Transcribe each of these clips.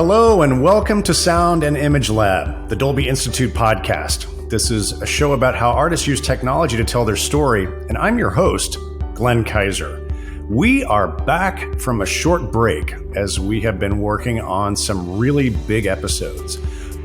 Hello and welcome to Sound and Image Lab, the Dolby Institute podcast. This is a show about how artists use technology to tell their story, and I'm your host, Glenn Kaiser. We are back from a short break as we have been working on some really big episodes.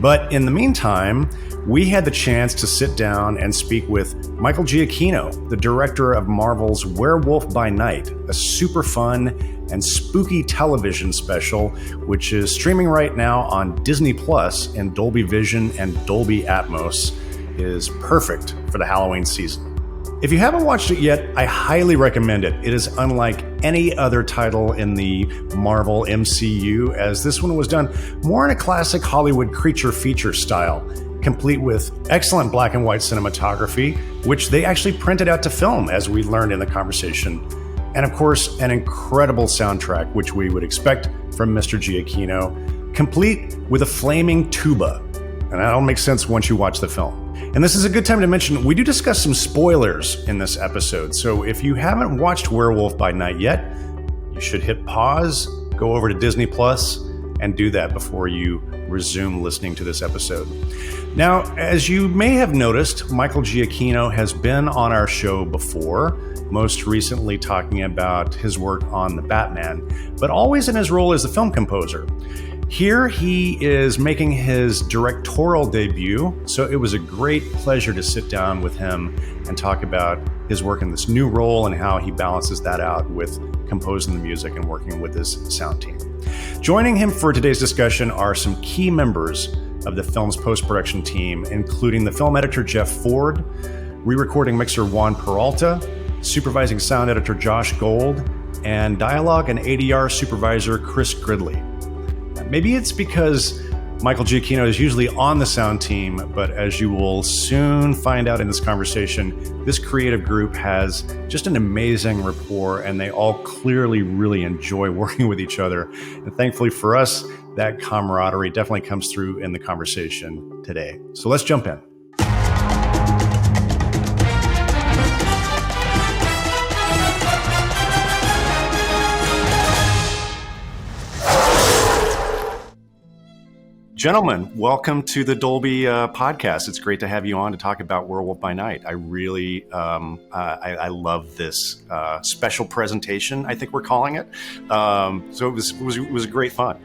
But in the meantime, we had the chance to sit down and speak with Michael Giacchino, the director of Marvel's Werewolf by Night, a super fun and spooky television special, which is streaming right now on Disney Plus in Dolby Vision and Dolby Atmos. It is perfect for the Halloween season. If you haven't watched it yet, I highly recommend it. It is unlike any other title in the Marvel MCU, as this one was done more in a classic Hollywood creature feature style, complete with excellent black and white cinematography, which they actually printed out to film, as we learned in the conversation. And of course, an incredible soundtrack, which we would expect from Mr. Giacchino, complete with a flaming tuba. And that'll make sense once you watch the film. And this is a good time to mention, we do discuss some spoilers in this episode. So if you haven't watched Werewolf by Night yet, you should hit pause, go over to Disney Plus, and do that before you resume listening to this episode. Now, as you may have noticed, Michael Giacchino has been on our show before, most recently talking about his work on The Batman, but always in his role as the film composer. Here he is making his directorial debut, so it was a great pleasure to sit down with him and talk about his work in this new role and how he balances that out with composing the music and working with his sound team. Joining him for today's discussion are some key members of the film's post-production team, including the film editor Jeff Ford, re-recording mixer Juan Peralta, supervising sound editor Josh Gold, and dialogue and ADR supervisor Chris Gridley. Maybe it's because Michael Giacchino is usually on the sound team, but as you will soon find out in this conversation, this creative group has just an amazing rapport, and they all clearly really enjoy working with each other. And thankfully for us, that camaraderie definitely comes through in the conversation today. So let's jump in. Gentlemen, welcome to the Dolby podcast. It's great to have you on to talk about Werewolf by Night. I really, I love this special presentation, I think we're calling it. So it was great fun.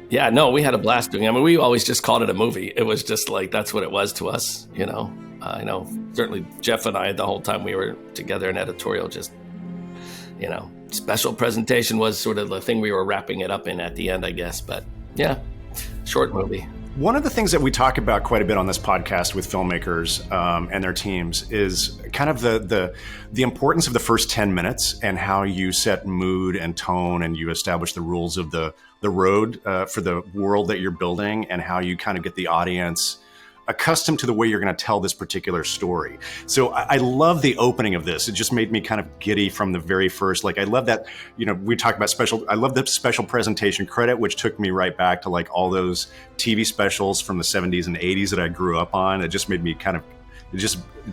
Yeah, no, we had a blast doing it. I mean, we always just called it a movie. It was just like, that's what it was to us, you know. I know, certainly Jeff and I, the whole time we were together in editorial, just, you know, special presentation was sort of the thing we were wrapping it up in at the end, I guess. But yeah. Short movie. One of the things that we talk about quite a bit on this podcast with filmmakers and their teams is kind of the importance of the first 10 minutes and how you set mood and tone and you establish the rules of the road for the world that you're building and how you kind of get the audience accustomed to the way you're going to tell this particular story. So I love the opening of this. It just made me kind of giddy from the very first. Like, I love that, you know, we talk about I love the special presentation credit, which took me right back to like all those TV specials from the 70s and 80s that I grew up on. It just made me kind of, it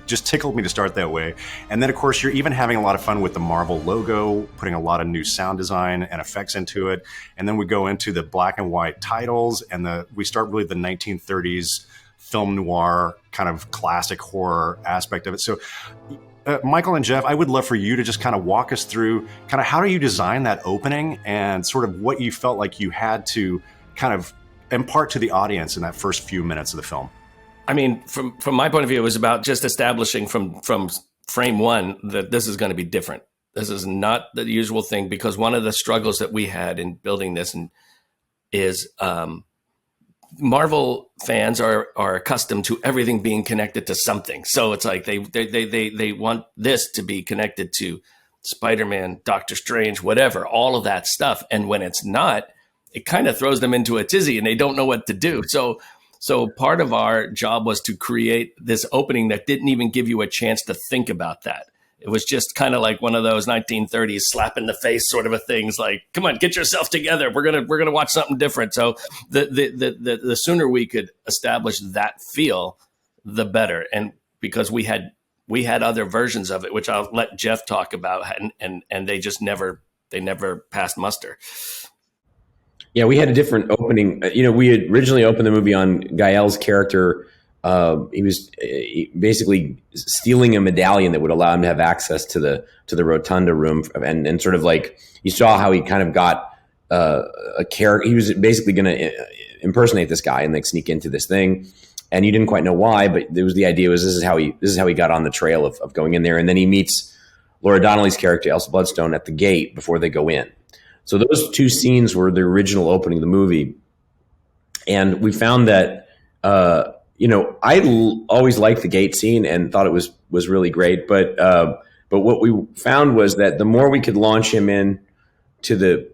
just tickled me to start that way. And then of course, you're even having a lot of fun with the Marvel logo, putting a lot of new sound design and effects into it. And then we go into the black and white titles and we start really the 1930s film noir kind of classic horror aspect of it. So Michael and Jeff, I would love for you to just kind of walk us through kind of how do you design that opening and sort of what you felt like you had to kind of impart to the audience in that first few minutes of the film. I mean, from my point of view, it was about just establishing from frame one that this is going to be different. This is not the usual thing, because one of the struggles that we had in building this is Marvel fans are accustomed to everything being connected to something. So it's like they want this to be connected to Spider-Man, Doctor Strange, whatever, all of that stuff. And when it's not, it kind of throws them into a tizzy and they don't know what to do. So part of our job was to create this opening that didn't even give you a chance to think about that. It was just kind of like one of those 1930s slap in the face sort of a things, like, come on, get yourself together. We're gonna watch something different. So the sooner we could establish that feel, the better. And because we had other versions of it, which I'll let Jeff talk about, and they just never passed muster. Yeah, we had a different opening. We had originally opened the movie on Gael's character. He was basically stealing a medallion that would allow him to have access to the rotunda room, and sort of like you saw how he kind of got a character. He was basically going to impersonate this guy and like sneak into this thing, and you didn't quite know why, but there was the idea was this is how he got on the trail of going in there, and then he meets Laura Donnelly's character Elsa Bloodstone at the gate before they go in. So those two scenes were the original opening of the movie, and we found that always liked the gate scene and thought it was really great, but what we found was that the more we could launch him in to the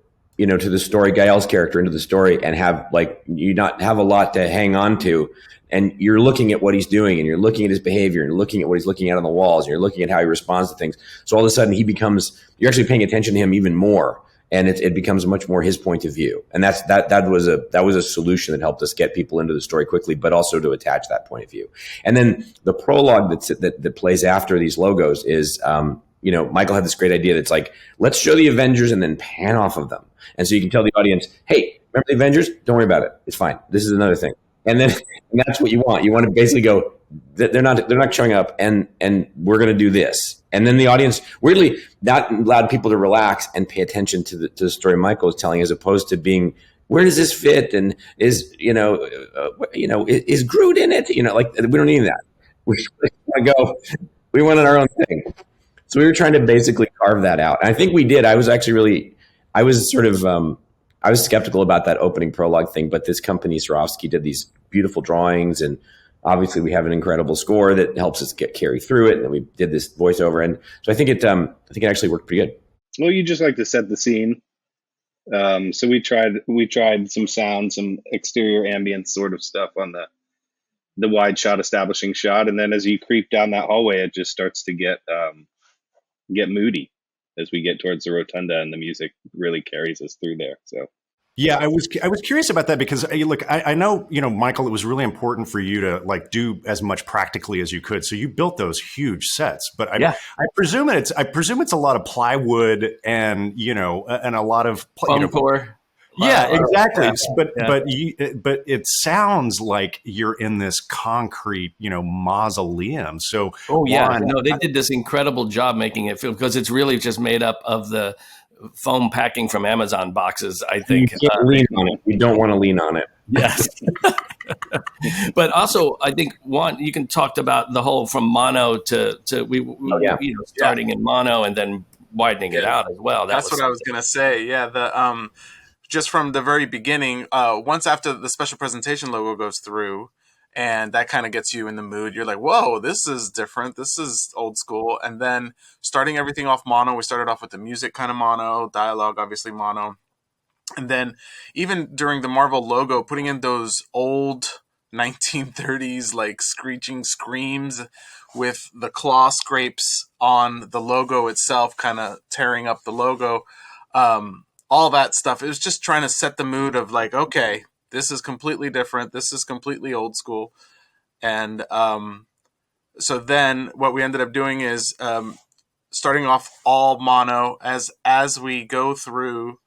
story, Gael's character into the story, and have like you not have a lot to hang on to, and you're looking at what he's doing, and you're looking at his behavior, and you're looking at what he's looking at on the walls, and you're looking at how he responds to things. So all of a sudden, you're actually paying attention to him even more. And it becomes much more his point of view, and that was a solution that helped us get people into the story quickly, but also to attach that point of view. And then the prologue that plays after these logos is, Michael had this great idea that's like, let's show the Avengers and then pan off of them, and so you can tell the audience, hey, remember the Avengers? Don't worry about it. It's fine. This is another thing, and that's what you want. You want to basically go, they're not showing up, and we're going to do this. And then the audience, weirdly, that allowed people to relax and pay attention to the story Michael was telling, as opposed to being, where does this fit? And is Groot in it? Like, we don't need that. We want to go, we wanted our own thing. So we were trying to basically carve that out. And I think we did. I was skeptical about that opening prologue thing, but this company, Swarovski, did these beautiful drawings, and obviously we have an incredible score that helps us carry through it. And then we did this voiceover. And so I think it actually worked pretty good. Well, you just like to set the scene. So we tried some sound, some exterior ambience sort of stuff on the wide shot establishing shot. And then as you creep down that hallway, it just starts to get moody as we get towards the rotunda, and the music really carries us through there. So. Yeah, I was curious about that because look, I know, Michael, it was really important for you to like do as much practically as you could. So you built those huge sets, but I presume it's a lot of plywood and and a lot of foam core. Yeah, exactly. But it sounds like you're in this concrete, mausoleum. So they did this incredible job making it feel, because it's really just made up of the foam packing from Amazon boxes, I think. You can't lean on it. You don't want to lean on it. Yes. But also, I think, Juan, you can talk about the whole from mono to starting in mono and then widening it out as well. That's what I was going to say. Yeah, the just from the very beginning, once after the special presentation logo goes through, and that kind of gets you in the mood. You're like, whoa, this is different. This is old school. And then starting everything off mono, we started off with the music kind of mono, dialogue obviously mono. And then even during the Marvel logo, putting in those old 1930s like screeching screams with the claw scrapes on the logo itself, kind of tearing up the logo. All that stuff. It was just trying to set the mood of like, okay, this is completely different. This is completely old school. And so then what we ended up doing is starting off all mono as we go through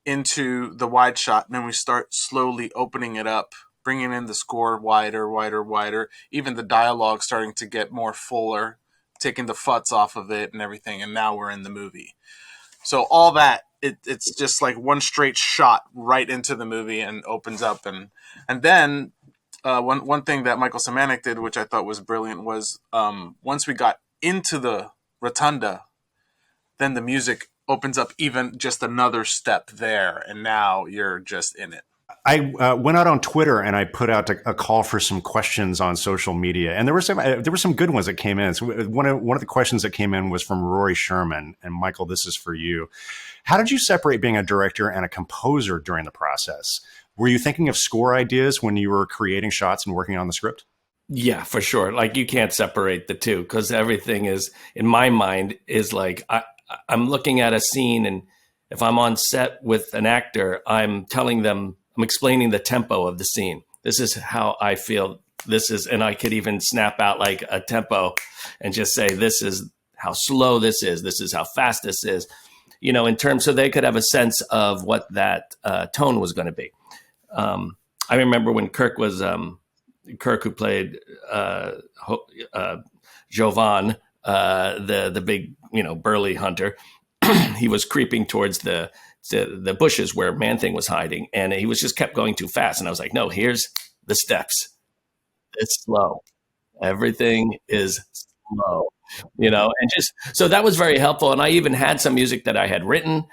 into the wide shot. And then we start slowly opening it up, bringing in the score wider, even the dialogue starting to get more fuller, taking the futs off of it and everything. And now we're in the movie. So all that, it's just like one straight shot right into the movie and opens up. And then one thing that Michael Samanek did, which I thought was brilliant, was once we got into the rotunda, then the music opens up even just another step there. And now you're just in it. I went out on Twitter and I put out a call for some questions on social media, and there were some good ones that came in. So one of the questions that came in was from Rory Sherman, and Michael, this is for you. How did you separate being a director and a composer during the process? Were you thinking of score ideas when you were creating shots and working on the script? Yeah, for sure. Like you can't separate the two, because everything is, in my mind, is like I'm looking at a scene, and if I'm on set with an actor, I'm explaining the tempo of the scene. This is how I feel. And I could even snap out like a tempo and just say, this is how slow this is. This is how fast this is. in terms so they could have a sense of what that tone was going to be. I remember when Kirk, who played Jovan, the big, burly hunter, he was creeping towards the bushes where Man-Thing was hiding, and he was just kept going too fast. And I was like, no, here's the steps. It's slow. Everything is slow, and just, so that was very helpful. And I even had some music that I had written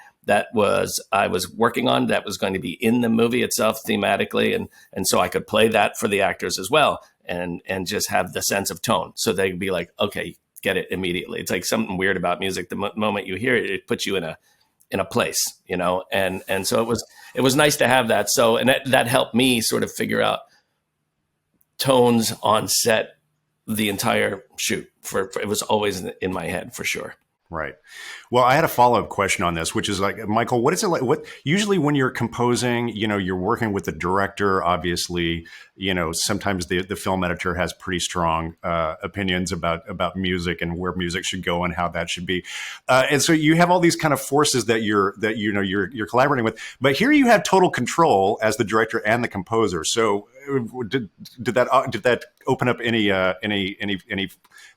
I was working on that was going to be in the movie itself thematically. And so I could play that for the actors as well and just have the sense of tone. So they'd be like, okay, get it immediately. It's like something weird about music. The moment you hear it, it puts you in a place, and so it was nice to have that. So, and that helped me sort of figure out tones on set the entire shoot. It was always in my head for sure. Right. Well, I had a follow-up question on this, which is like, Michael, what is it like? What usually when you're composing, you're working with the director, obviously, sometimes the film editor has pretty strong opinions about music and where music should go and how that should be. And so you have all these kind of forces that you're collaborating with, but here you have total control as the director and the composer. So did that open up any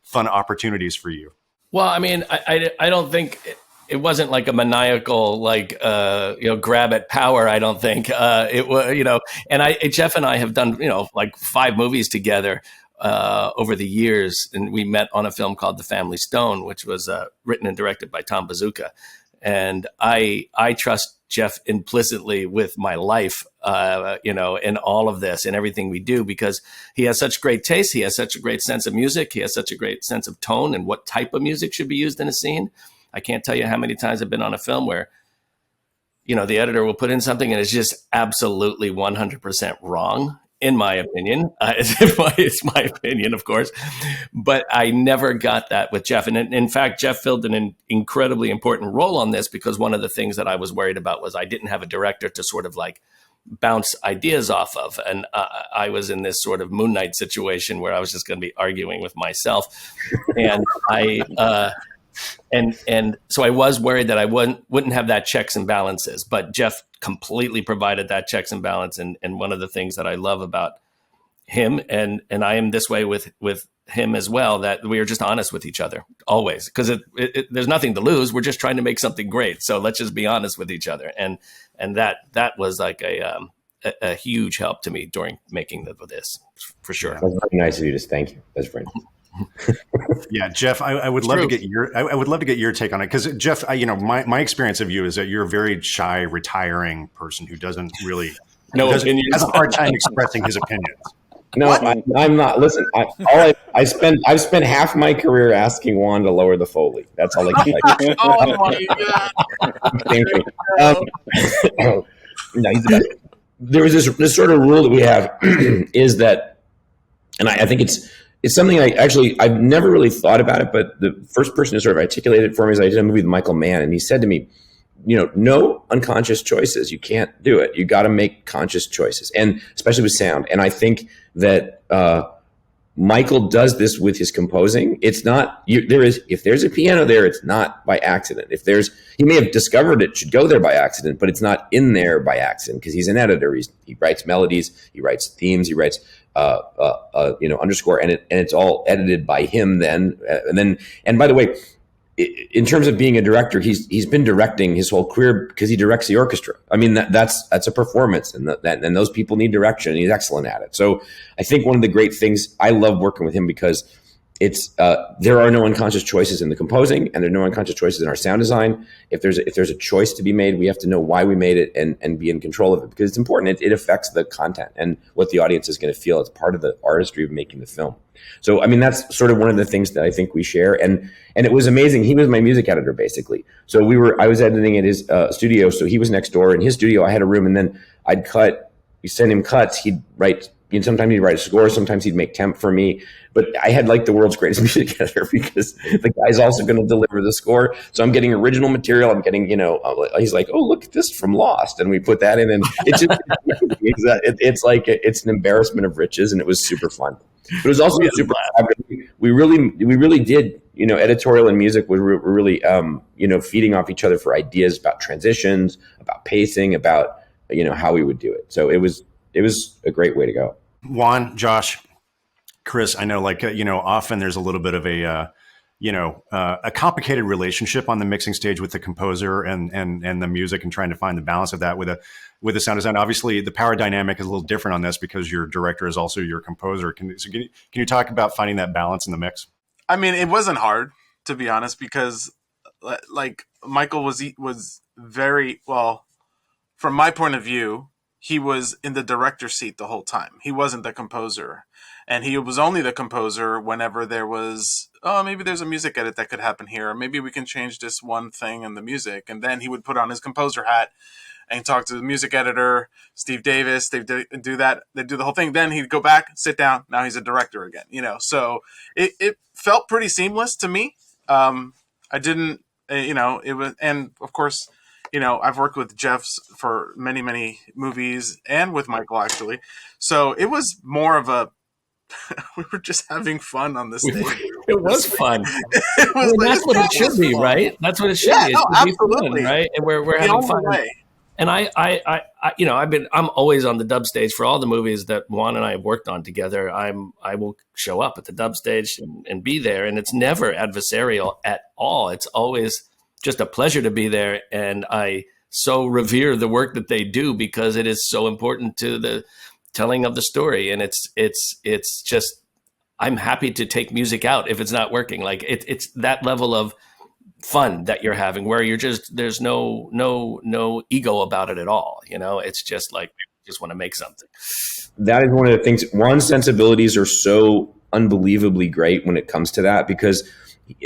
fun opportunities for you? Well, I mean, I don't think it wasn't like a maniacal, grab at power. I don't think it was, and Jeff and I have done, like 5 movies together over the years. And we met on a film called The Family Stone, which was written and directed by Tom Bazooka. And I trust Jeff implicitly with my life, in all of this and everything we do, because he has such great taste. He has such a great sense of music. He has such a great sense of tone and what type of music should be used in a scene. I can't tell you how many times I've been on a film where, the editor will put in something and it's just absolutely 100% wrong. In my opinion, it's my opinion, of course, but I never got that with Jeff. And in fact, Jeff filled an incredibly important role on this, because one of the things that I was worried about was I didn't have a director to sort of like bounce ideas off of. And I was in this sort of Moon Knight situation where I was just going to be arguing with myself. And and so I was worried that I wouldn't have that checks and balances, but Jeff completely provided that checks and balance. And one of the things that I love about him, and I am this way with him as well, that we are just honest with each other always, because there's nothing to lose. We're just trying to make something great. So let's just be honest with each other. And that was like a huge help to me during making this, for sure. That's very nice of you. Just thank you. That's very nice. Yeah, Jeff, I would love to get your take on it, because Jeff, my experience of you is that you're a very shy, retiring person who doesn't really has a hard time expressing his opinions. No, I'm not. Listen, I've spent half my career asking Juan to lower the Foley. That's all I can. Oh my god! No, he's the best. There was this sort of rule that we have is that, and I think it's something I've never really thought about it, but the first person to sort of articulate it for me is I did a movie with Michael Mann, and he said to me, no unconscious choices. You can't do it. You got to make conscious choices, and especially with sound. And I think that Michael does this with his composing. It's not if there's a piano there, it's not by accident. He may have discovered it should go there by accident, but it's not in there by accident, because he's an editor. He writes melodies, he writes themes, he writes underscore, and it's all edited by him then. And by the way, in terms of being a director, he's been directing his whole career because he directs the orchestra. I mean, that's a performance, and those people need direction, and he's excellent at it. So I think one of the great things, I love working with him because it's there are no unconscious choices in the composing, and there are no unconscious choices in our sound design. If there's a choice to be made, we have to know why we made it and be in control of it, because it's important. It affects the content and what the audience is going to feel. It's part of the artistry of making the film. So, I mean, that's sort of one of the things that I think we share. And it was amazing. He was my music editor, basically. So I was editing at his studio. So he was next door in his studio. I had a room, and then we send him cuts. He'd write, sometimes he'd write a score. Sometimes he'd make temp for me. But I had like the world's greatest music editor, because the guy's also going to deliver the score. So I'm getting original material. I'm getting, he's like, oh, look at this from Lost. And we put that in, and it's an embarrassment of riches, and it was super fun. But it was also super collaborative. We really did, editorial and music were really, feeding off each other for ideas about transitions, about pacing, about, how we would do it. So it was a great way to go. Juan, Josh, Chris, I know often there's a little bit of a complicated relationship on the mixing stage with the composer and the music, and trying to find the balance of that with the sound design. Obviously, the power dynamic is a little different on this because your director is also your composer. Can you talk about finding that balance in the mix? I mean, it wasn't hard, to be honest, because like Michael was very well, from my point of view, he was in the director's seat the whole time. He wasn't the composer. And he was only the composer whenever there was, maybe there's a music edit that could happen here. Or maybe we can change this one thing in the music. And then he would put on his composer hat and talk to the music editor, Steve Davis. They do that. They do the whole thing. Then he'd go back, sit down. Now he's a director again, So it felt pretty seamless to me. I didn't, it was, and of course, I've worked with Jeff for many, many movies and with Michael, actually. So it was more of a, we were just having fun on this stage. It was fun. That's what it should be, right? That's what it should be. It should be fun, right? And we're having fun. And I'm always on the dub stage for all the movies that Juan and I have worked on together. I will show up at the dub stage and be there, and it's never adversarial at all. It's always just a pleasure to be there, and I so revere the work that they do because it is so important to the telling of the story. And it's just, I'm happy to take music out if it's not working. Like it's that level of fun that you're having where you're just, there's no ego about it at all. It's just like, just want to make something. That is one of the things. Juan's sensibilities are so unbelievably great when it comes to that, because he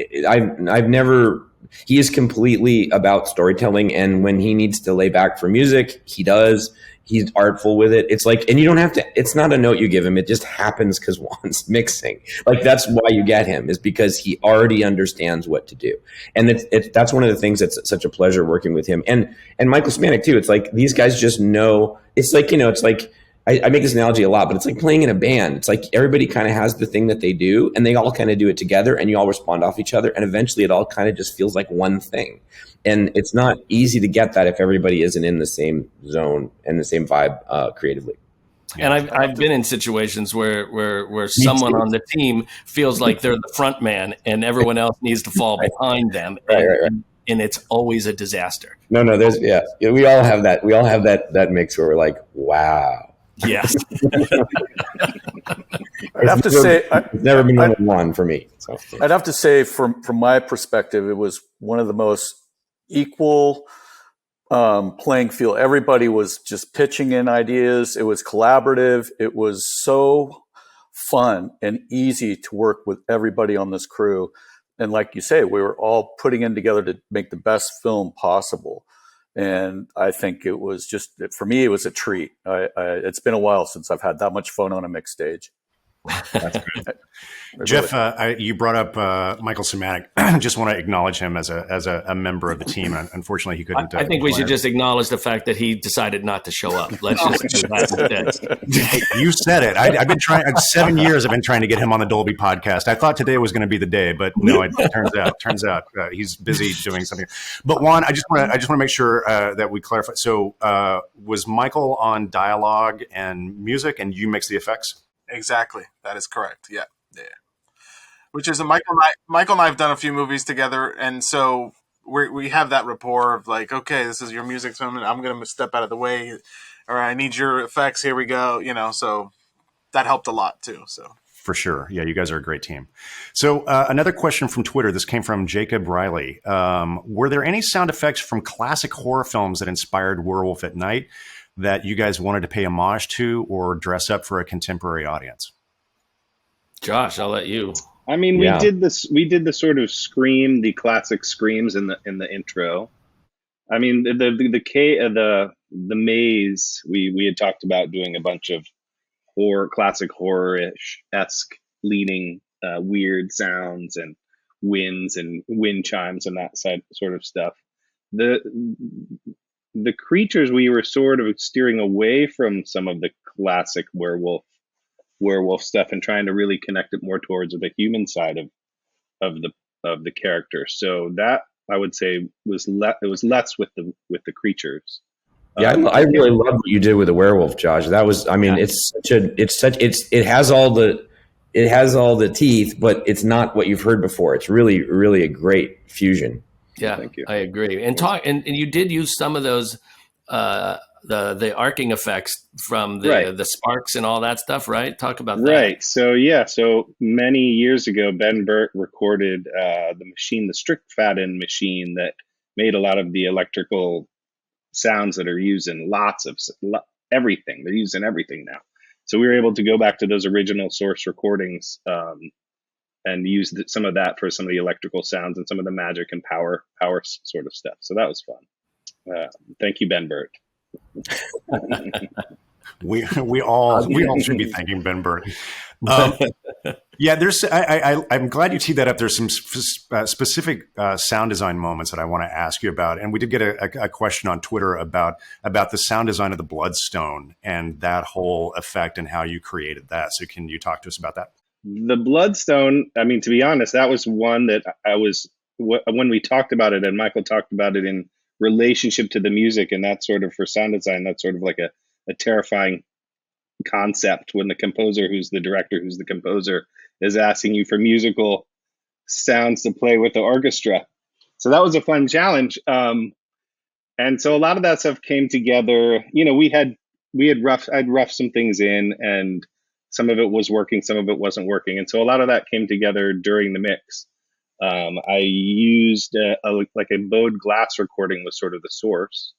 is completely about storytelling. And when he needs to lay back for music, he does. He's artful with it. It's like, and you don't have to, it's not a note you give him. It just happens because Juan's mixing. Like, that's why you get him, is because he already understands what to do. And that's one of the things that's such a pleasure working with him. And Michael Smanik too. It's like, these guys just know, it's like, it's like, I make this analogy a lot, but it's like playing in a band. It's like everybody kind of has the thing that they do, and they all kind of do it together, and you all respond off each other. And eventually it all kind of just feels like one thing. And it's not easy to get that if everybody isn't in the same zone and the same vibe creatively. And I've been in situations where someone on the team feels like they're the front man and everyone else needs to fall behind them. Right. And it's always a disaster. No, there's, we all have that. We all have that mix where we're like, wow. Yes. I'd have to say, it's never been one for me. So I'd have to say, from my perspective, it was one of the most equal playing field. Everybody was just pitching in ideas. It was collaborative. It was so fun and easy to work with everybody on this crew. And like you say, we were all putting in together to make the best film possible. And I think it was just, for me, it was a treat. It's been a while since I've had that much fun on a mix stage. That's good. Jeff, you brought up Michael Smanik. Just want to acknowledge him as a member of the team. Unfortunately, he couldn't. I think we should just acknowledge the fact that he decided not to show up. Let's just do that. You said it. I've been trying. 7 years I've been trying to get him on the Dolby podcast. I thought today was going to be the day, but no. It turns out he's busy doing something. But Juan, I just want to make sure that we clarify. So, was Michael on dialogue and music, and you mix the effects? Exactly. That is correct. Yeah. Which is Michael and I have done a few movies together, and so we have that rapport of like, okay, this is your music film, and I'm going to step out of the way, or I need your effects. Here we go. So that helped a lot too. So for sure, yeah, you guys are a great team. So another question from Twitter. This came from Jacob Riley. Were there any sound effects from classic horror films that inspired Werewolf at Night that you guys wanted to pay homage to or dress up for a contemporary audience? Josh, I'll let you. I mean, we did the sort of scream, the classic screams in the intro. I mean, the maze, we had talked about doing a bunch of classic horror-ish-esque leaning weird sounds and winds and wind chimes and that sort of stuff. The creatures, we were sort of steering away from some of the classic werewolf stuff and trying to really connect it more towards the human side of of the character. So that, I would say, was it was less with the creatures. Yeah, I really love what you did with the werewolf, Josh. That was, I mean, it has all the teeth, but it's not what you've heard before. It's really, really a great fusion. Yeah, Thank you. I agree. And and you did use some of those the arcing effects from the sparks and all that stuff, right? Talk about that. Right. So many years ago, Ben Burtt recorded the strict Faden machine that made a lot of the electrical sounds that are used in lots of everything. They're used in everything now. So we were able to go back to those original source recordings and use some of that for some of the electrical sounds and some of the magic and power sort of stuff. So that was fun. Thank you, Ben Burtt. We all should be thanking Ben Burtt. Yeah, I'm glad you teed that up. There's some specific sound design moments that I want to ask you about, and we did get a question on Twitter about the sound design of the Bloodstone and that whole effect and how you created that. So can you talk to us about that? The Bloodstone, I mean, to be honest, that was one that when we talked about it, and Michael talked about it in relationship to the music, and that sort of, for sound design, that's sort of like a terrifying concept when the composer, who's the director, who's the composer, is asking you for musical sounds to play with the orchestra. So that was a fun challenge. And so a lot of that stuff came together. You know, I'd roughed some things in, and some of it was working, some of it wasn't working. And so a lot of that came together during the mix. I used a bowed glass recording was sort of the source.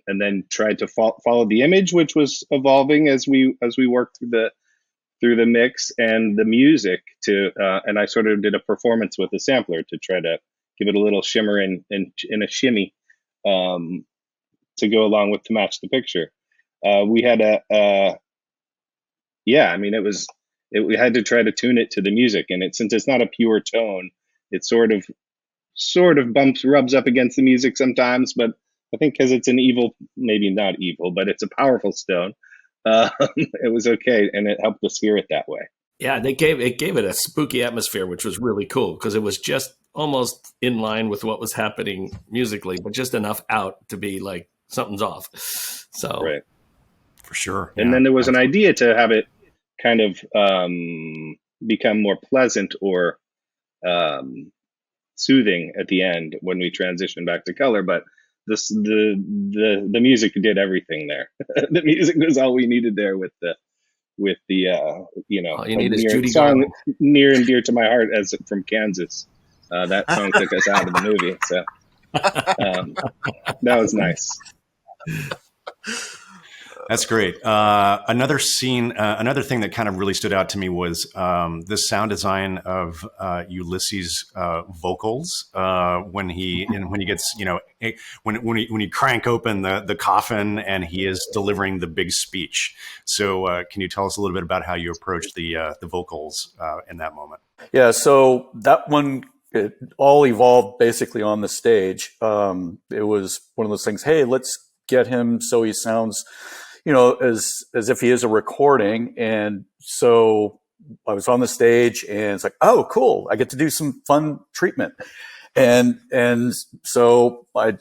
And then tried to follow the image, which was evolving as we worked through the mix, and the music and I sort of did a performance with the sampler to try to give it a little shimmer and a shimmy to go along with, to match the picture. We had we had to try to tune it to the music, and since it's not a pure tone, it sort of rubs up against the music sometimes, but I think because it's an evil, maybe not evil, but it's a powerful stone. It was okay, and it helped us hear it that way. Yeah, it gave it a spooky atmosphere, which was really cool because it was just almost in line with what was happening musically, but just enough out to be like something's off. So, right, for sure. And then there was an idea to have it kind of become more pleasant or soothing at the end when we transitioned back to color, but the music did everything there. The music was all we needed there with the all you need is Judy song near and dear to my heart as from Kansas. That song took us out of the movie, so that was nice. That's great. Another scene, another thing that kind of really stood out to me was the sound design of Ulysses' vocals when he gets, when you crank open the coffin and he is delivering the big speech. So can you tell us a little bit about how you approached the vocals in that moment? Yeah, so that one, it all evolved basically on the stage. It was one of those things, hey, let's get him so he sounds as if he is a recording. And so I was on the stage and it's like, oh, cool. I get to do some fun treatment. And so I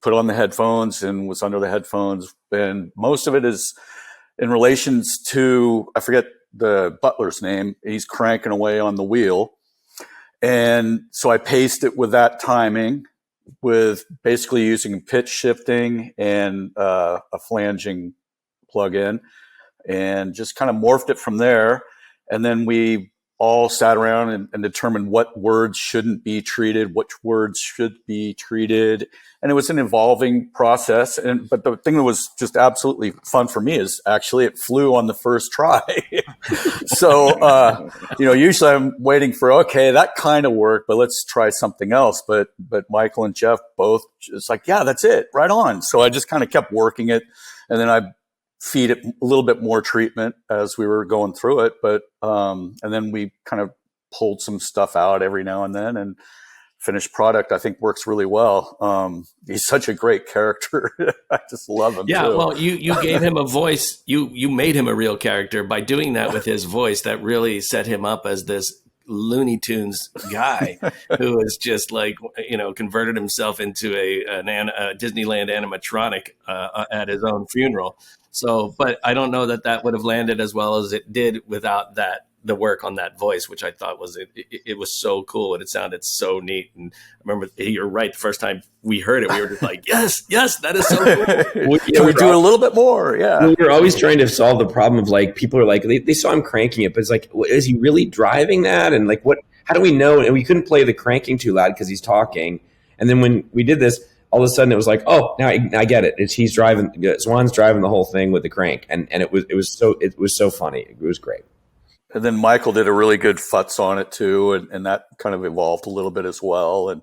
put on the headphones and was under the headphones. And most of it is in relations to, I forget the butler's name. He's cranking away on the wheel. And so I paced it with that timing, with basically using pitch shifting and a flanging plug-in, and just kind of morphed it from there. And then we all sat around and determined what words shouldn't be treated, which words should be treated. And it was an evolving process. But the thing that was just absolutely fun for me is actually it flew on the first try. So, usually I'm waiting for, okay, that kind of worked, but let's try something else. But Michael and Jeff both just like, yeah, that's it, right on. So I just kind of kept working it. And then I feed it a little bit more treatment as we were going through it. But, and then we kind of pulled some stuff out every now and then, and finished product, I think, works really well. He's such a great character. I just love him. Yeah. Too. Well, you gave him a voice. You made him a real character by doing that with his voice. That really set him up as this Looney Tunes guy who is just like, converted himself into a Disneyland animatronic at his own funeral. So, but I don't know that would have landed as well as it did without the work on that voice, which I thought it was so cool and it sounded so neat. And I remember, you're right, the first time we heard it, we were just like, yes, that is so cool. Can we do it a little bit more? Yeah. We were always trying to solve the problem of like, people are like, they saw him cranking it, but it's like, is he really driving that? And like, how do we know? And we couldn't play the cranking too loud because he's talking. And then when we did this, all of a sudden it was like, oh, now I get it. He's driving, Juan's driving the whole thing with the crank. And it was so funny. It was great. And then Michael did a really good futz on it too, and that kind of evolved a little bit as well. And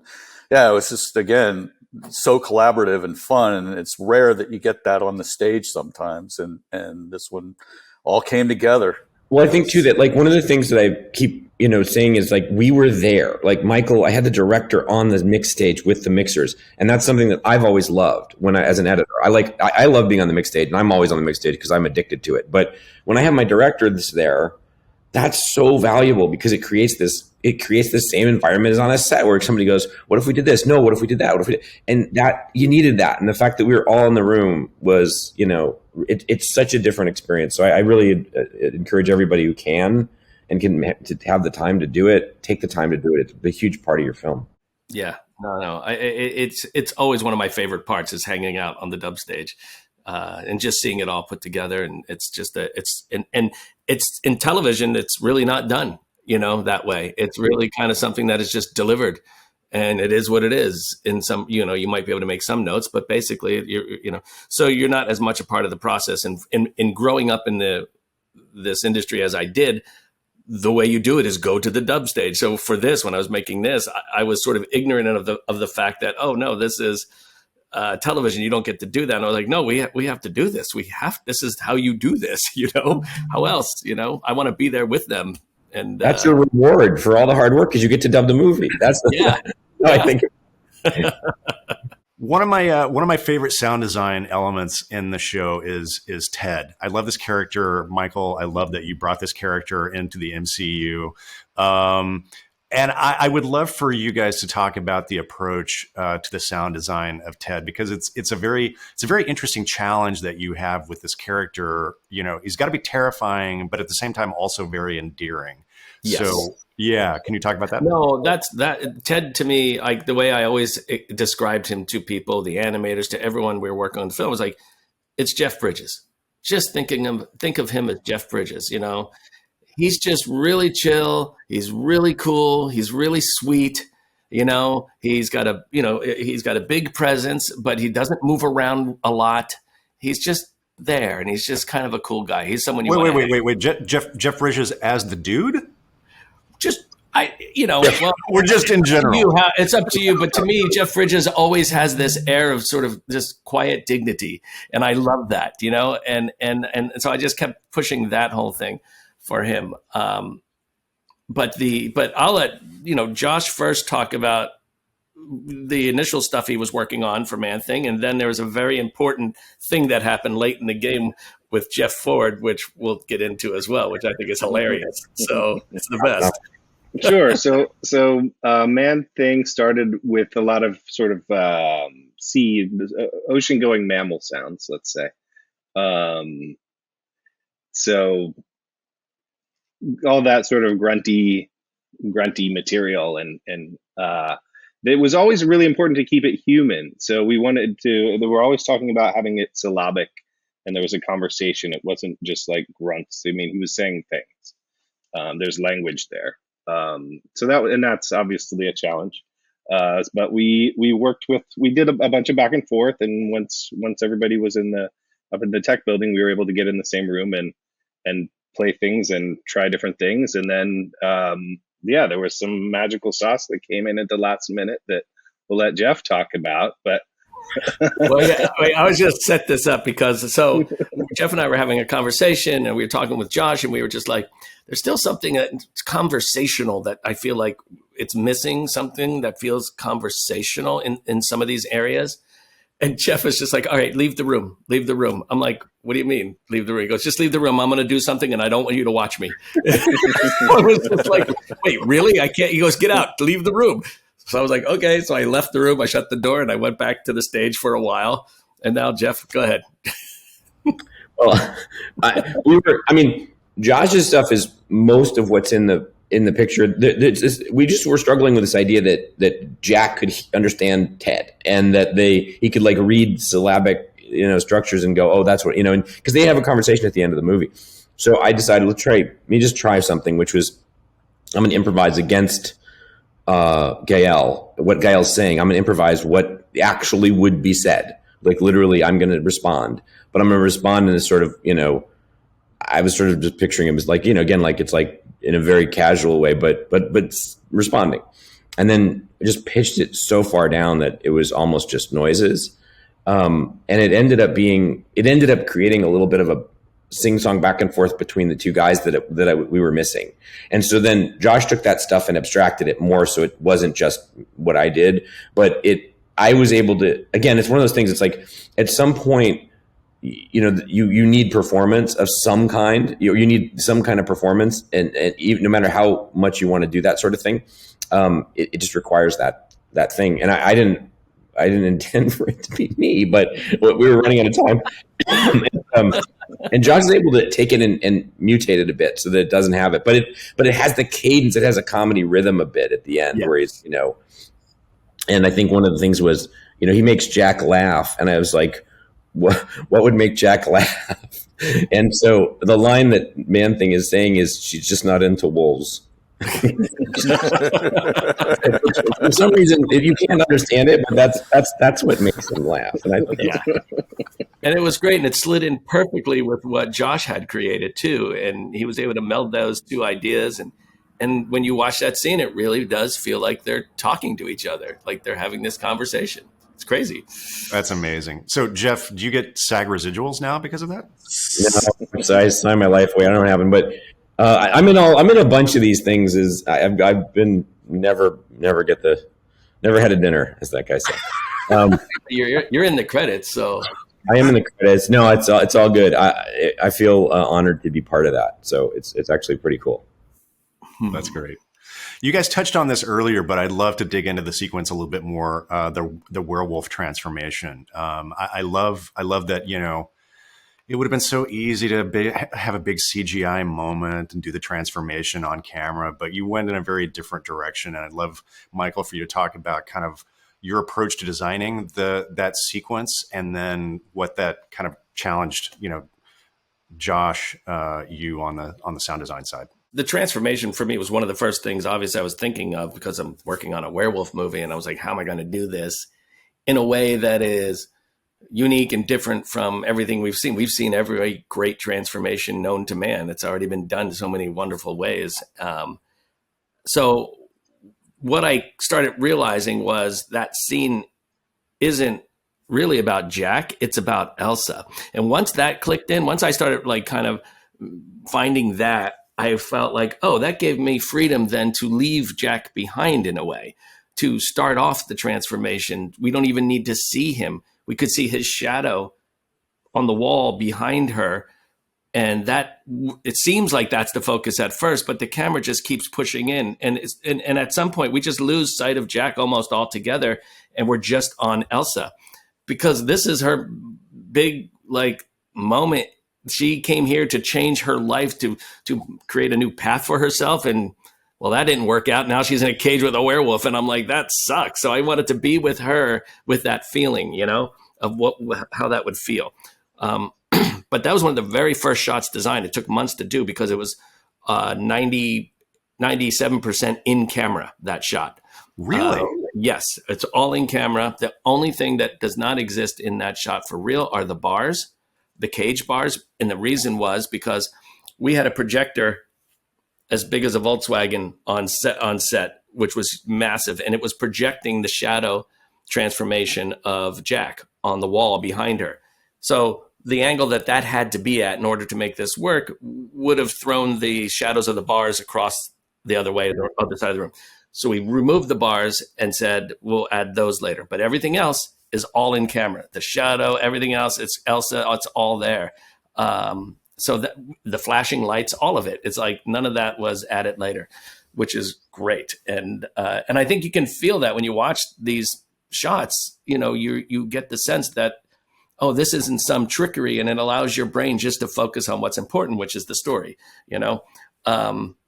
yeah, it was just, again, so collaborative and fun, and it's rare that you get that on the stage sometimes. And this one all came together. Well, I think too that like one of the things that I keep saying is like we were there. Like Michael, I had the director on the mix stage with the mixers, and that's something that I've always loved. As an editor, I love being on the mix stage, and I'm always on the mix stage because I'm addicted to it. But when I have my director there, that's so valuable because it creates this same environment as on a set where somebody goes, what if we did this? No, what if we did that? What if we did? And that you needed that. And the fact that we were all in the room was, it's such a different experience. So I really encourage everybody who can to have the time to do it, take the time to do it. It's a huge part of your film. Yeah, no. It's always one of my favorite parts is hanging out on the dub stage. And just seeing it all put together, and it's just it's in television. It's really not done, that way. It's really kind of something that is just delivered, and it is what it is. In some, you might be able to make some notes, but basically, so you're not as much a part of the process. And in growing up in this industry as I did, the way you do it is go to the dub stage. So for this, when I was making this, I was sort of ignorant of the fact that, oh no, this is television, you don't get to do that. And I was like, no, we have to do this. This is how you do this, how else, I want to be there with them. And that's your reward for all the hard work because you get to dub the movie. That's I think. One of my favorite sound design elements in the show is Ted. I love this character, Michael. I love that you brought this character into the MCU. And I would love for you guys to talk about the approach to the sound design of Ted, because it's a very interesting challenge that you have with this character. He's got to be terrifying, but at the same time also very endearing. Yes. So yeah, can you talk about that? No, that Ted to me, like the way I always described him to people, the animators, to everyone we were working on the film, was like, it's Jeff Bridges. Just think of him as Jeff Bridges. He's just really chill. He's really cool. He's really sweet. He's got a big presence, but he doesn't move around a lot. He's just there, and he's just kind of a cool guy. He's someone you wait. Jeff Bridges as the dude? Well, we're just in general. It's up to you, but to me, Jeff Bridges always has this air of sort of just quiet dignity, and I love that. And so I just kept pushing that whole thing for him. But I'll let Josh first talk about the initial stuff he was working on for Man-Thing, and then there was a very important thing that happened late in the game with Jeff Ford, which we'll get into as well, which I think is hilarious. So it's the best. Sure. So Man-Thing started with a lot of sort of ocean-going mammal sounds, let's say. So all that sort of grunty material, and it was always really important to keep it human. So we were always talking about having it syllabic, and there was a conversation. It wasn't just like grunts. I mean, he was saying things. There's language there. So that's obviously a challenge. But we did a bunch of back and forth, and once everybody was up in the tech building, we were able to get in the same room and play things and try different things. And then, there was some magical sauce that came in at the last minute that we'll let Jeff talk about. But I was just set this up because Jeff and I were having a conversation, and we were talking with Josh, and we were just like, there's still something that's conversational that I feel like it's missing, something that feels conversational in some of these areas. And Jeff was just like, all right, leave the room, leave the room. I'm like, what do you mean leave the room? He goes, just leave the room. I'm going to do something and I don't want you to watch me. I was just like, wait, really? I can't. He goes, get out, leave the room. So I was like, okay. So I left the room, I shut the door, and I went back to the stage for a while. And now, Jeff, go ahead. Well, Josh's stuff is most of what's in the picture. We just were struggling with this idea that Jack could understand Ted, and that he could like read syllabic structures and go, oh, that's what and because they have a conversation at the end of the movie. So I decided, let me just try something, which was I'm going to improvise against Gael, what Gael's saying. I'm going to improvise what actually would be said. Like literally, I'm going to respond, but I'm going to respond in a sort of, I was sort of just picturing him as like, again, like it's like in a very casual way, but responding. And then I just pitched it so far down that it was almost just noises. And it ended up creating a little bit of a sing-song back and forth between the two guys that we were missing. And so then Josh took that stuff and abstracted it more, so it wasn't just what I did, but I was able to, again, it's one of those things, it's like at some point, you need performance of some kind. You need some kind of performance, and even no matter how much you want to do that sort of thing, it just requires that thing. And I didn't intend for it to be me, but we were running out of time. And Josh is able to take it and mutate it a bit so that it doesn't have it, but it has the cadence. It has a comedy rhythm a bit at the end, where he's And I think one of the things was, he makes Jack laugh, and I was like, what would make Jack laugh? And so the line that Man Thing is saying is, she's just not into wolves. For some reason, if you can't understand it, but that's what makes him laugh. And I think and it was great, and it slid in perfectly with what Josh had created too, and he was able to meld those two ideas. And when you watch that scene, it really does feel like they're talking to each other, like they're having this conversation. It's crazy. That's amazing. So, Jeff, do you get SAG residuals now because of that? No, I signed my life away. I don't have them, but I'm in a bunch of these things. I've been never had a dinner, as that guy said. You're in the credits, so I am in the credits. No, it's all good. I feel honored to be part of that. So it's actually pretty cool. That's great. You guys touched on this earlier, but I'd love to dig into the sequence a little bit more. The werewolf transformation. I love that. It would have been so easy to have a big CGI moment and do the transformation on camera, but you went in a very different direction. And I'd love, Michael, for you to talk about kind of your approach to designing that sequence, and then what that kind of challenged, Josh, you on the sound design side. The transformation for me was one of the first things, obviously, I was thinking of, because I'm working on a werewolf movie, and I was like, how am I going to do this in a way that is unique and different from everything we've seen? We've seen every great transformation known to man. It's already been done in so many wonderful ways. So what I started realizing was that scene isn't really about Jack, it's about Elsa. And once that clicked in, once I started like kind of finding that, I felt like, oh, that gave me freedom then to leave Jack behind in a way, to start off the transformation. We don't even need to see him. We could see his shadow on the wall behind her. And it seems like that's the focus at first, but the camera just keeps pushing in. And at some point, we just lose sight of Jack almost altogether, and we're just on Elsa, because this is her big moment. She came here to change her life, to create a new path for herself. And well, that didn't work out. Now she's in a cage with a werewolf. And I'm like, that sucks. So I wanted to be with her with that feeling, of how that would feel. But that was one of the very first shots designed. It took months to do, because it was 97% in camera, that shot. Really? Yes, it's all in camera. The only thing that does not exist in that shot for real are the bars, the cage bars. And the reason was because we had a projector as big as a Volkswagen on set, which was massive. And it was projecting the shadow transformation of Jack on the wall behind her. So the angle that had to be at in order to make this work would have thrown the shadows of the bars across the other way, the other side of the room. So we removed the bars and said, we'll add those later. But everything else is all in camera. The shadow, everything else, it's Elsa, it's all there. So that the flashing lights, all of it, it's like none of that was added later, which is great. And I think you can feel that when you watch these shots, you get the sense that, oh, this isn't some trickery, and it allows your brain just to focus on what's important, which is the story,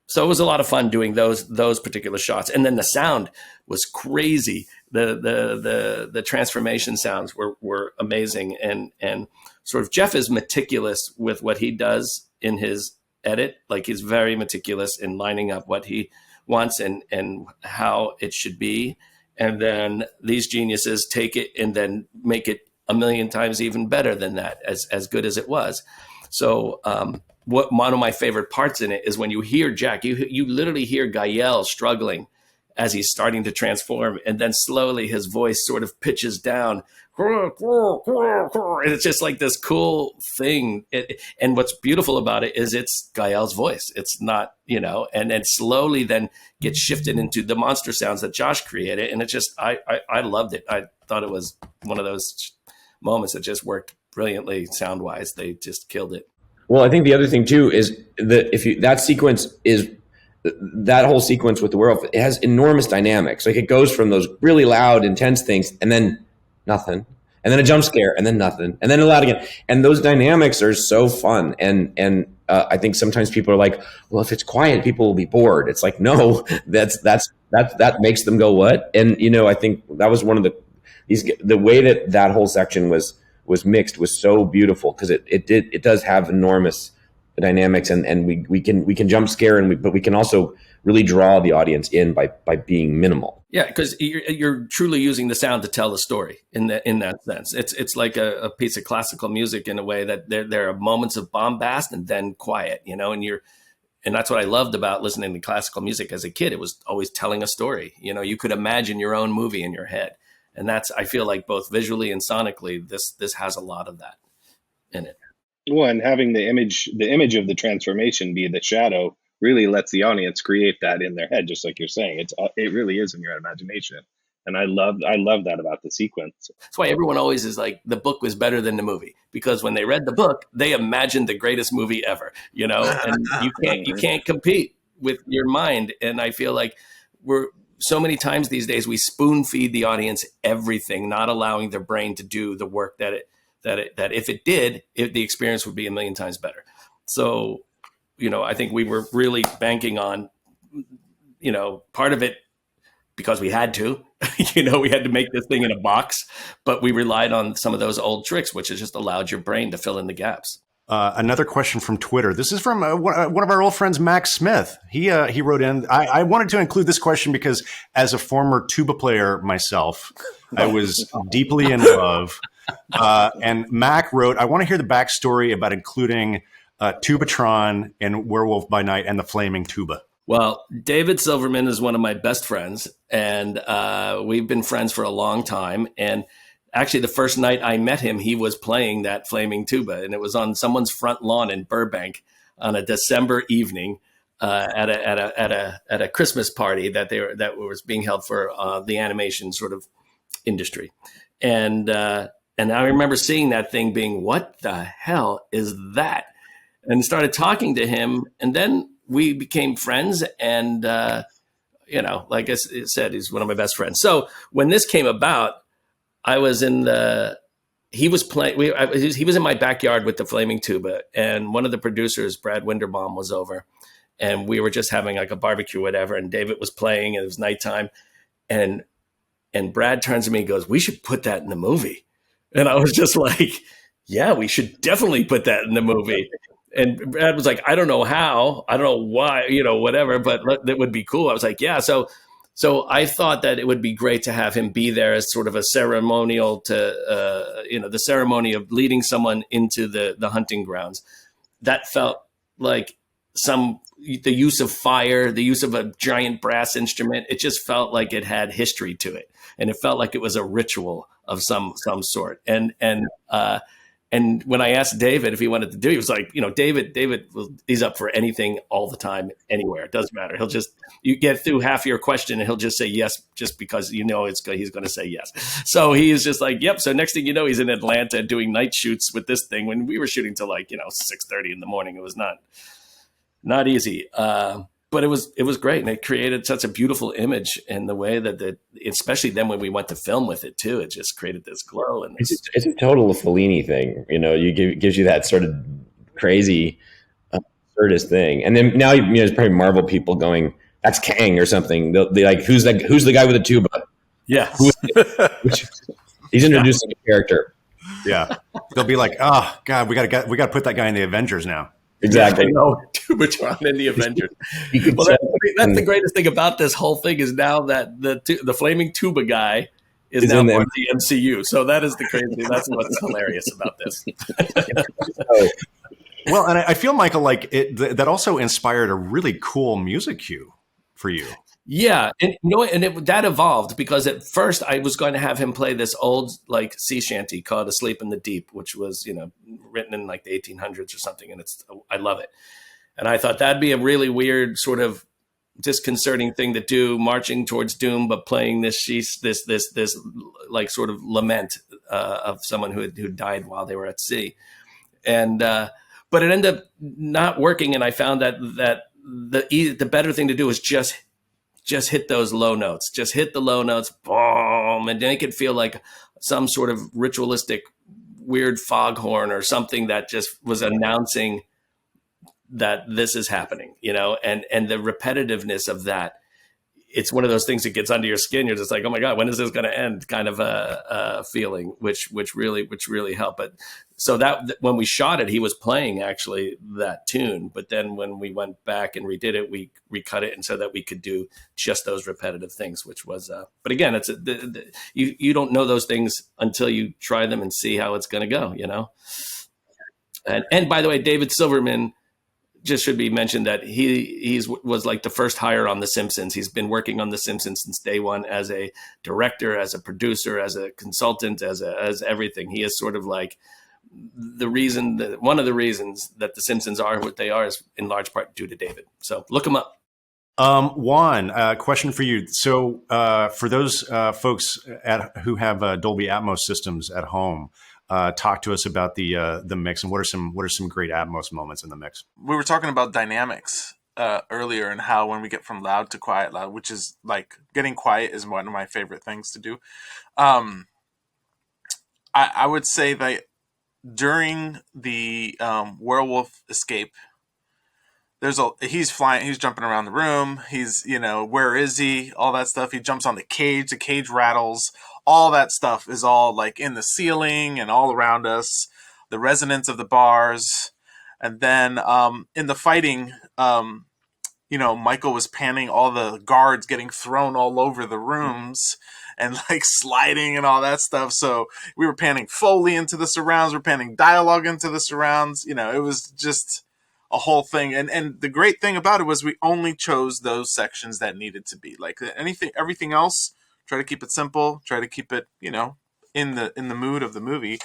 So it was a lot of fun doing those particular shots. And then the sound was crazy. The transformation sounds were amazing. And sort of Jeff is meticulous with what he does in his edit. Like, he's very meticulous in lining up what he wants and how it should be. And then these geniuses take it and then make it a million times even better than that, as good as it was. So one of my favorite parts in it is when you hear Jack, you literally hear Gael struggling as he's starting to transform, and then slowly his voice sort of pitches down. And it's just like this cool thing. And what's beautiful about it is it's Gael's voice. It's not, and then slowly then gets shifted into the monster sounds that Josh created. And it just, I loved it. I thought it was one of those moments that just worked brilliantly sound-wise. They just killed it. Well, I think the other thing too is that that whole sequence with the werewolf, it has enormous dynamics. Like, it goes from those really loud, intense things, and then nothing, and then a jump scare, and then nothing, and then loud again. And those dynamics are so fun. And I think sometimes people are like, well, if it's quiet, people will be bored. It's like, no, that makes them go, what? And I think that was one of the way that whole section was mixed was so beautiful, because it does have enormous dynamics, and we can jump scare, but we can also really draw the audience in by being minimal. Yeah, because you're truly using the sound to tell the story in that sense. It's like a piece of classical music in a way that there are moments of bombast and then quiet, and that's what I loved about listening to classical music as a kid. It was always telling a story. You could imagine your own movie in your head. And I feel like both visually and sonically, this has a lot of that in it. Well, and having the image of the transformation be the shadow really lets the audience create that in their head, just like you're saying. It really is in your imagination. And I love that about the sequence. That's why everyone always is like, the book was better than the movie, because when they read the book, they imagined the greatest movie ever, and you can't compete with your mind. And I feel like so many times these days we spoon feed the audience everything, not allowing their brain to do the work that if it did, the experience would be a million times better. So, I think we were really banking on, part of it because we had to, we had to make this thing in a box, but we relied on some of those old tricks, which has just allowed your brain to fill in the gaps. Another question from Twitter. This is from one of our old friends, Max Smith. He wrote in. I wanted to include this question because, as a former tuba player myself, I was deeply in love. And Mac wrote, I want to hear the backstory about including Tubatron in Werewolf by Night and the Flaming Tuba. Well, David Silverman is one of my best friends, and we've been friends for a long time. And actually, the first night I met him, he was playing that flaming tuba, and it was on someone's front lawn in Burbank on a December evening at a Christmas party that was being held for the animation sort of industry, and I remember seeing that thing, being, what the hell is that? And started talking to him, and then we became friends, and like I said, he's one of my best friends. So when this came about, I was he was in my backyard with the flaming tuba, and one of the producers, Brad Winderbaum, was over, and we were just having like a barbecue, whatever. And David was playing, and it was nighttime. And Brad turns to me and goes, "We should put that in the movie." And I was just like, yeah, we should definitely put that in the movie. And Brad was like, I don't know how, I don't know why, whatever, but that would be cool. I was like, yeah. So I thought that it would be great to have him be there as sort of a ceremonial the ceremony of leading someone into the hunting grounds. That felt like the use of fire, the use of a giant brass instrument. It just felt like it had history to it. And it felt like it was a ritual of some sort. And And when I asked David if he wanted to do, he was like, David, he's up for anything all the time, anywhere. It doesn't matter. You get through half your question and he'll just say yes, just because he's going to say yes. So he is just like, yep. So next thing you know, he's in Atlanta doing night shoots with this thing when we were shooting till 6:30 in the morning. It was not easy. But it was great, and it created such a beautiful image in the way that especially then when we went to film with it too, it just created this glow. And it's a total Fellini thing, gives you that sort of crazy, absurdist thing. And then now there's probably Marvel people going, "That's Kang" or something. They like, who's the guy with the tuba? Yeah, he's introducing a character. Yeah, they'll be like, "Oh God, we got to put that guy in the Avengers now." Exactly. Tubatron in the Avengers. Well, that's the greatest thing about this whole thing is now that the flaming tuba guy is now part of the MCU. So that is the crazy. That's what's hilarious about this. Well, and I feel, Michael, like that also inspired a really cool music cue for you. Yeah, and that evolved because at first I was going to have him play this old sea shanty called "Asleep in the Deep," which was written in the 1800s or something, and I love it. And I thought that'd be a really weird, sort of disconcerting thing to do, marching towards doom, but playing this sort of lament of someone who died while they were at sea. And but it ended up not working, and I found that the better thing to do is just hit those low notes. Just hit the low notes, boom, and make it feel like some sort of ritualistic, weird foghorn or something that just was announcing that this is happening, and the repetitiveness of that. It's one of those things that gets under your skin. You're just like, oh my God, when is this going to end? Kind of a feeling, which really helped. But so that when we shot it, he was playing actually that tune. But then when we went back and redid it, we recut it and so that we could do just those repetitive things, which was. But again, you don't know those things until you try them and see how it's going to go, And by the way, David Silverman. Just should be mentioned that he was like the first hire on The Simpsons. He's been working on The Simpsons since day one as a director, as a producer, as a consultant, as everything. He is sort of like one of the reasons that The Simpsons are what they are is in large part due to David. So look him up. Juan, question for you. So for those folks who have Dolby Atmos systems at home, talk to us about the mix and what are some great Atmos moments in the mix. We were talking about dynamics earlier and how when we get from loud to quiet, which is like getting quiet is one of my favorite things to do. I would say that during the werewolf escape, he's flying, he's jumping around the room. He's, where is he? All that stuff. He jumps on the cage rattles. All that stuff is all like in the ceiling and all around us, the resonance of the bars. And then in the fighting, Michael was panning all the guards getting thrown all over the rooms and like sliding and all that stuff. So we were panning Foley into the surrounds. We're panning dialogue into the surrounds. It was just a whole thing. And the great thing about it was we only chose those sections that needed to be like everything else. Try to keep it simple. Try to keep it, in the mood of the movie.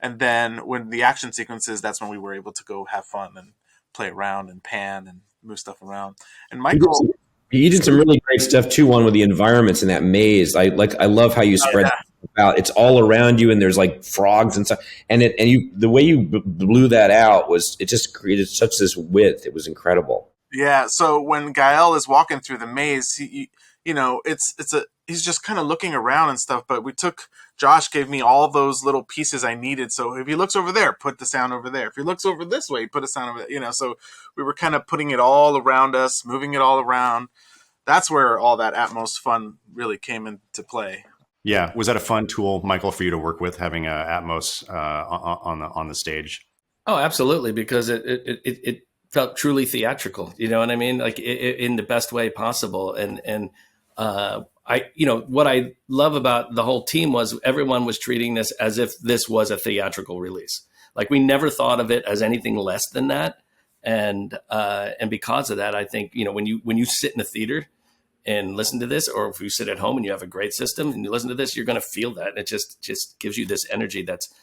And then when the action sequences, that's when we were able to go have fun and play around and pan and move stuff around. And Michael, you did some really great stuff too. One with the environments in that maze. I love how you spread that out. It's all around you, and there's like frogs and stuff. And the way you blew that out it just created such this width. It was incredible. Yeah. So when Gael is walking through the maze, he's just kind of looking around and stuff, but Josh gave me all those little pieces I needed. So if he looks over there, put the sound over there. If he looks over this way, put a sound over there, so we were kind of putting it all around us, moving it all around. That's where all that Atmos fun really came into play. Yeah. Was that a fun tool, Michael, for you to work with, having Atmos on the stage? Oh, absolutely. Because it felt truly theatrical, you know what I mean? Like in the best way possible. And what I love about the whole team was everyone was treating this as if this was a theatrical release. Like we never thought of it as anything less than that. And because of that, I think, when you sit in a theater and listen to this, or if you sit at home and you have a great system and you listen to this, you're going to feel that. It just gives you this energy that's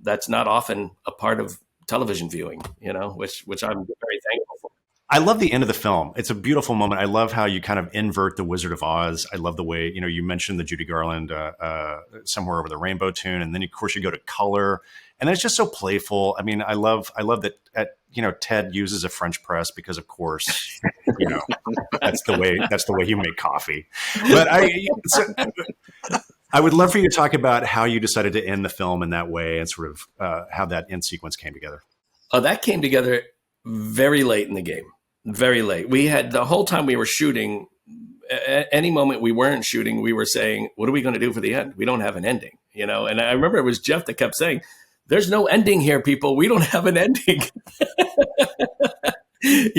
that's not often a part of television viewing, which I'm very thankful for. I love the end of the film. It's a beautiful moment. I love how you kind of invert the Wizard of Oz. I love the way, you mentioned the Judy Garland Somewhere Over the Rainbow tune. And then, of course, you go to color. And it's just so playful. I mean, I love that, Ted uses a French press because, of course, that's the way you make coffee. But I would love for you to talk about how you decided to end the film in that way and sort of how that end sequence came together. Oh, that came together very late in the game. Very late. We had the whole time we were shooting, at any moment we weren't shooting, we were saying, what are we going to do for the end? We don't have an ending, And I remember it was Jeff that kept saying, there's no ending here, people. We don't have an ending. And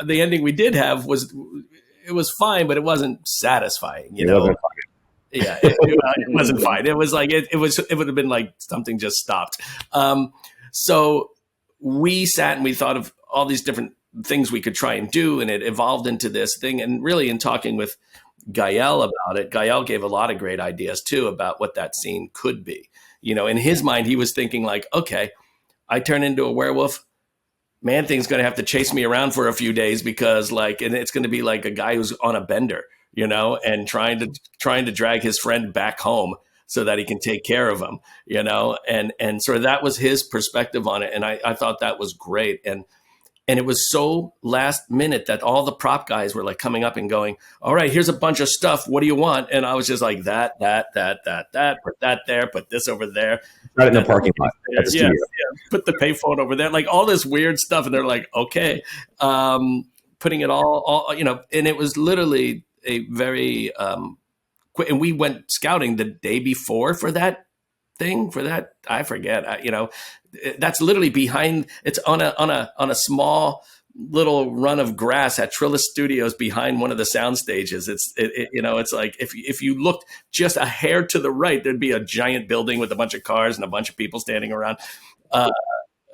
the ending we did have was fine, but it wasn't satisfying, Wasn't Yeah, it wasn't fine. It was like, it would have been like something just stopped. So we sat and we thought of all these different things we could try and do. And it evolved into this thing. And really in talking with Gael about it, Gael gave a lot of great ideas too about what that scene could be. In his mind, he was thinking like, okay, I turn into a werewolf. Man-Thing's going to have to chase me around for a few days because and it's going to be like a guy who's on a bender, and trying to drag his friend back home so that he can take care of him, and so that was his perspective on it. And I thought that was great. And it was so last minute that all the prop guys were like coming up and going, all right, here's a bunch of stuff. What do you want? And I was just like, that, put that there, put this over there. Right in the parking lot. Yeah, put the payphone over there, like all this weird stuff. And they're like, okay, putting it all, and it was literally a very quick. And we went scouting the day before for that thing, I forget, that's literally behind, it's on a small little run of grass at Trillis Studios behind one of the sound stages. It's like if you looked just a hair to the right, there'd be a giant building with a bunch of cars and a bunch of people standing around.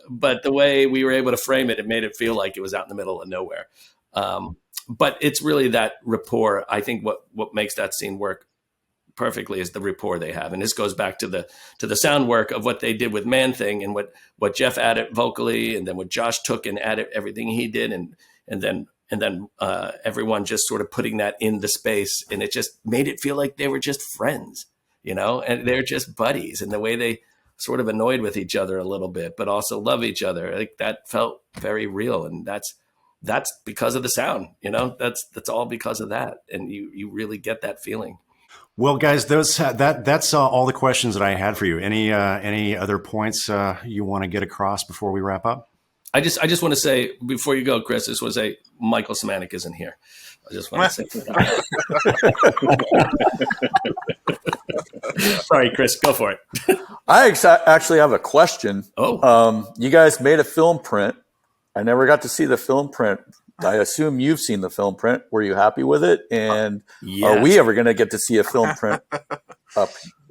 But the way we were able to frame it, it made it feel like it was out in the middle of nowhere. But it's really that rapport. I think what makes that scene work perfectly is the rapport they have. And this goes back to the sound work of what they did with Man-Thing and what Jeff added vocally, and then what Josh took and added everything he did. And then everyone just sort of putting that in the space. And it just made it feel like they were just friends, and they're just buddies, and the way they sort of annoyed with each other a little bit, but also love each other. Like that felt very real. And that's because of the sound, that's all because of that. And you really get that feeling. Well, guys, that's all the questions that I had for you. Any other points you want to get across before we wrap up? I just want to say before you go, Chris, I just want to say Michael Semanek isn't here. I just want to say that. Sorry, Chris, go for it. I actually have a question. Oh, you guys made a film print. I never got to see the film print. I assume you've seen the film print. Were you happy with it? And yes. Are we ever going to get to see a film print up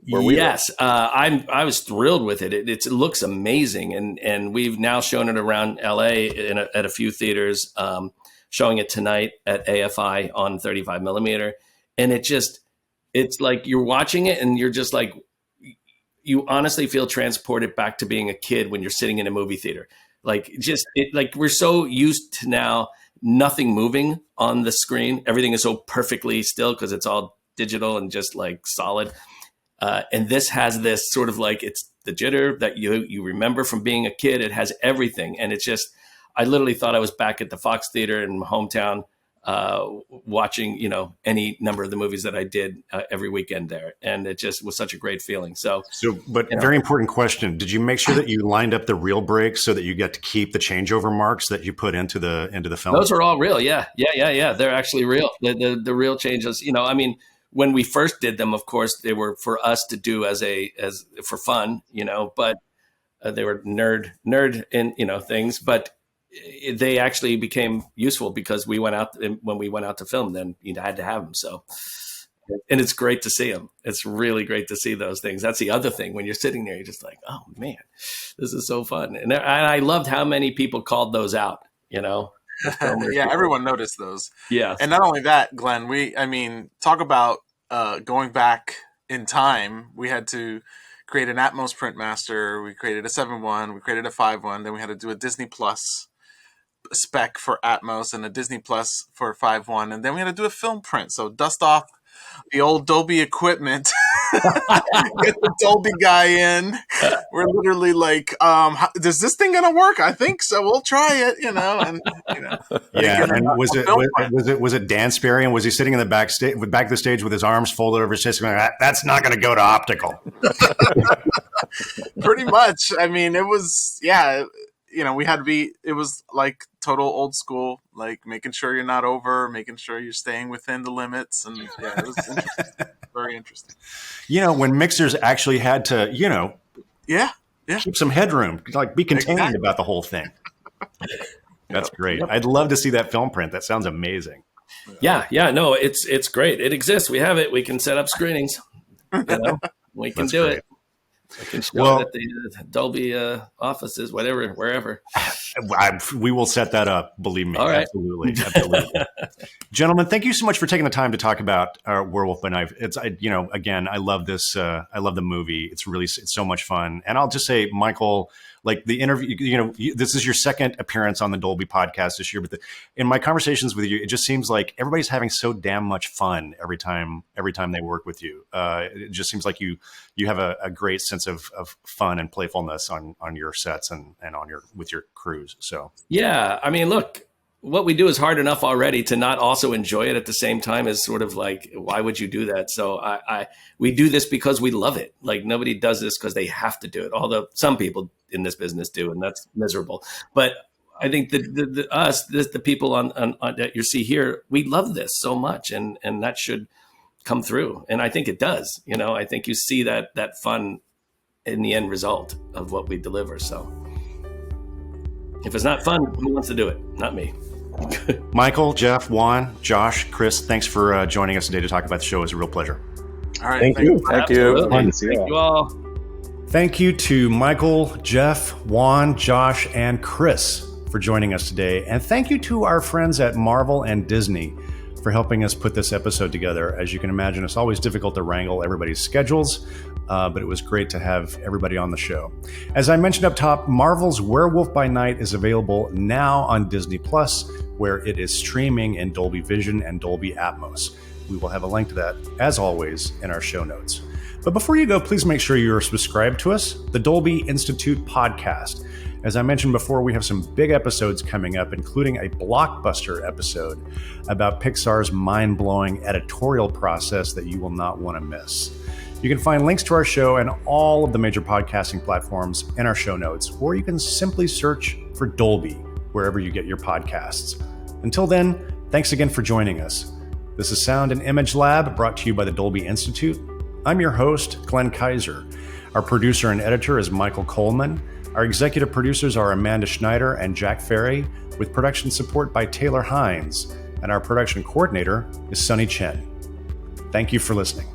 where we live? Yes, I was thrilled with it. It looks amazing, and we've now shown it around LA at a few theaters. Showing it tonight at AFI on 35 millimeter, and it's like you're watching it, and you're just like, you honestly feel transported back to being a kid when you're sitting in a movie theater. Like we're so used to now nothing moving on the screen. Everything is so perfectly still because it's all digital and just like solid. And this has this sort of like, it's the jitter that you remember from being a kid. It has everything. And it's just, I literally thought I was back at the Fox Theater in my hometown, watching, any number of the movies that I did every weekend there. And it just was such a great feeling. But very important question. Did you make sure that you lined up the reel breaks so that you get to keep the changeover marks that you put into the film? Those are all real. Yeah. They're actually real. The real changes, when we first did them, of course, they were for us to do as for fun, but they were nerd in, things, but they actually became useful because when we went out to film, then you had to have them. So, and it's great to see them. It's really great to see those things. That's the other thing. When you're sitting there, you're just like, oh man, this is so fun. And I loved how many people called those out, Yeah, everyone noticed those. Yeah. And not only that, Glenn, talk about going back in time. We had to created an Atmos print master, we created a 7.1, we created a 5.1, then we had to do a Disney Plus spec for Atmos and a Disney Plus for 5.1, and then we had to do a film print. So dust off the old Dolby equipment, get the Dolby guy in. We're literally like, "Is this thing gonna work? I think so. We'll try it." And yeah. And was it Dan Sperry? And was he sitting in the back of the stage with his arms folded over his chest, going, "That's not going to go to optical"? Pretty much. I mean, it was we had to be. It was like total old school, like making sure you're not over, making sure you're staying within the limits, and it was interesting. Very interesting. When mixers actually had to, keep some headroom, like be contained about the whole thing. That's great. I'd love to see that film print. That sounds amazing. Yeah. No, it's great. It exists. We have it. We can set up screenings. We can do it. I can show it at the Dolby offices, wherever. We will set that up. Believe me. All right. Absolutely. Gentlemen, thank you so much for taking the time to talk about Werewolf by Night. Again, I love this. I love the movie. It's so much fun. And I'll just say, Michael, like the interview, this is your second appearance on the Dolby podcast this year. But in my conversations with you, it just seems like everybody's having so damn much fun every time they work with you. It just seems like you have a great sense of fun and playfulness on your sets and with your crews. So yeah, I mean, look, what we do is hard enough already. To not also enjoy it at the same time is sort of like, why would you do that? So we do this because we love it. Like nobody does this because they have to do it. Although some people in this business do, and that's miserable. But I think the people on that you see here, we love this so much, and that should come through. And I think it does. I think you see that fun in the end result of what we deliver. So if it's not fun, who wants to do it? Not me. Michael, Jeff, Juan, Josh, Chris, thanks for joining us today to talk about the show. It was a real pleasure. All right. Thank you. Thank you. Thank you all. Thank you to Michael, Jeff, Juan, Josh, and Chris for joining us today. And thank you to our friends at Marvel and Disney for helping us put this episode together. As you can imagine, it's always difficult to wrangle everybody's schedules, but it was great to have everybody on the show. As I mentioned up top, Marvel's Werewolf by Night is available now on Disney Plus, where it is streaming in Dolby Vision and Dolby Atmos. We will have a link to that, as always, in our show notes. But before you go, please make sure you're subscribed to us, the Dolby Institute podcast. As I mentioned before, we have some big episodes coming up, including a blockbuster episode about Pixar's mind-blowing editorial process that you will not want to miss. You can find links to our show and all of the major podcasting platforms in our show notes, or you can simply search for Dolby wherever you get your podcasts. Until then, thanks again for joining us. This is Sound and Image Lab, brought to you by the Dolby Institute. I'm your host, Glenn Kaiser. Our producer and editor is Michael Coleman. Our executive producers are Amanda Schneider and Jack Ferry, with production support by Taylor Hines. And our production coordinator is Sunny Chen. Thank you for listening.